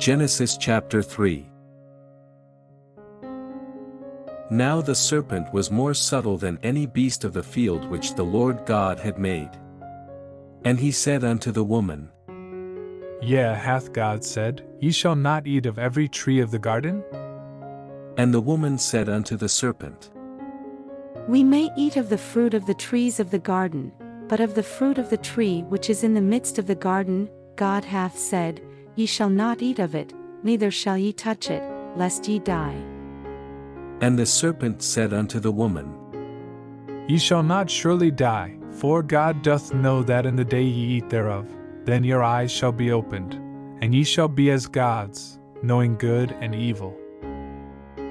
Genesis chapter 3. Now the serpent was more subtle than any beast of the field which the Lord God had made. And he said unto the woman, Yea, hath God said, Ye shall not eat of every tree of the garden? And the woman said unto the serpent, We may eat of the fruit of the trees of the garden, but of the fruit of the tree which is in the midst of the garden, God hath said, Ye shall not eat of it, neither shall ye touch it, lest ye die. And the serpent said unto the woman, Ye shall not surely die, for God doth know that in the day ye eat thereof, then your eyes shall be opened, and ye shall be as gods, knowing good and evil.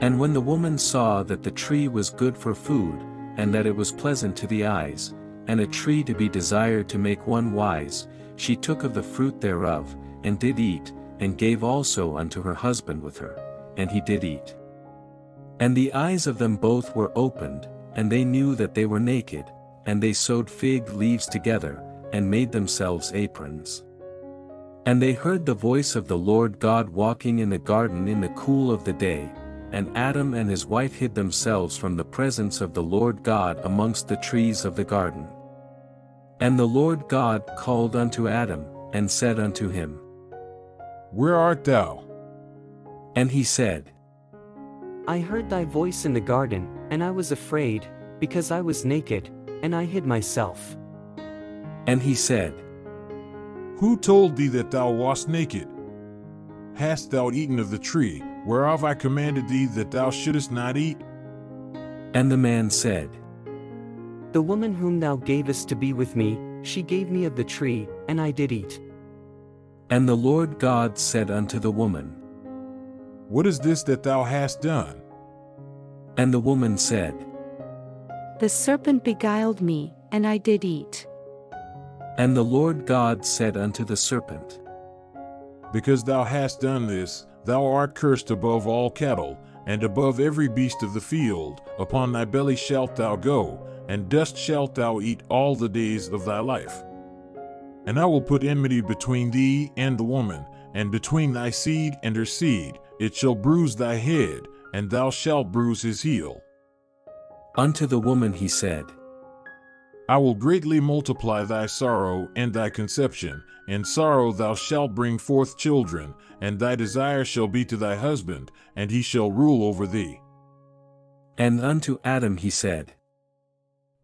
And when the woman saw that the tree was good for food, and that it was pleasant to the eyes, and a tree to be desired to make one wise, she took of the fruit thereof, and did eat, and gave also unto her husband with her, and he did eat. And the eyes of them both were opened, and they knew that they were naked, and they sewed fig leaves together, and made themselves aprons. And they heard the voice of the Lord God walking in the garden in the cool of the day, and Adam and his wife hid themselves from the presence of the Lord God amongst the trees of the garden. And the Lord God called unto Adam, and said unto him, Where art thou? And he said, I heard thy voice in the garden, and I was afraid, because I was naked, and I hid myself. And he said, Who told thee that thou wast naked? Hast thou eaten of the tree, whereof I commanded thee that thou shouldest not eat? And the man said, The woman whom thou gavest to be with me, she gave me of the tree, and I did eat. And the Lord God said unto the woman, What is this that thou hast done? And the woman said, The serpent beguiled me, and I did eat. And the Lord God said unto the serpent, Because thou hast done this, thou art cursed above all cattle, and above every beast of the field. Upon thy belly shalt thou go, and dust shalt thou eat all the days of thy life. And I will put enmity between thee and the woman, and between thy seed and her seed. It shall bruise thy head, and thou shalt bruise his heel. Unto the woman he said, I will greatly multiply thy sorrow and thy conception. In sorrow thou shalt bring forth children, and thy desire shall be to thy husband, and he shall rule over thee. And unto Adam he said,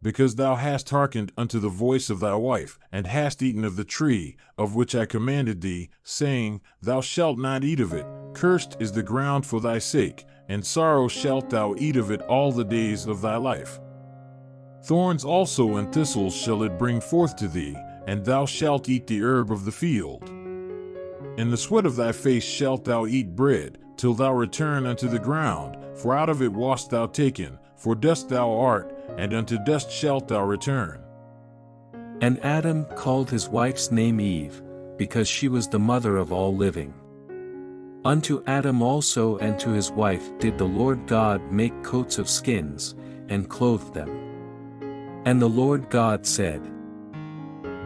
Because thou hast hearkened unto the voice of thy wife, and hast eaten of the tree, of which I commanded thee, saying, Thou shalt not eat of it, cursed is the ground for thy sake, and sorrow shalt thou eat of it all the days of thy life. Thorns also and thistles shall it bring forth to thee, and thou shalt eat the herb of the field. In the sweat of thy face shalt thou eat bread, till thou return unto the ground, for out of it wast thou taken, for dust thou art, and unto dust shalt thou return. And Adam called his wife's name Eve, because she was the mother of all living. Unto Adam also and to his wife did the Lord God make coats of skins, and clothed them. And the Lord God said,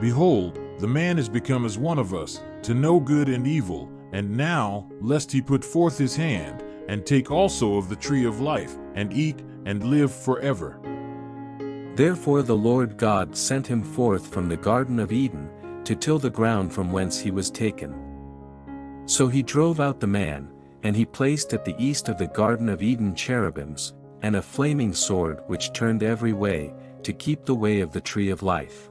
Behold, the man is become as one of us, to know good and evil, and now, lest he put forth his hand, and take also of the tree of life, and eat, and live forever. Therefore the Lord God sent him forth from the Garden of Eden, to till the ground from whence he was taken. So he drove out the man, and he placed at the east of the Garden of Eden cherubims, and a flaming sword which turned every way, to keep the way of the tree of life.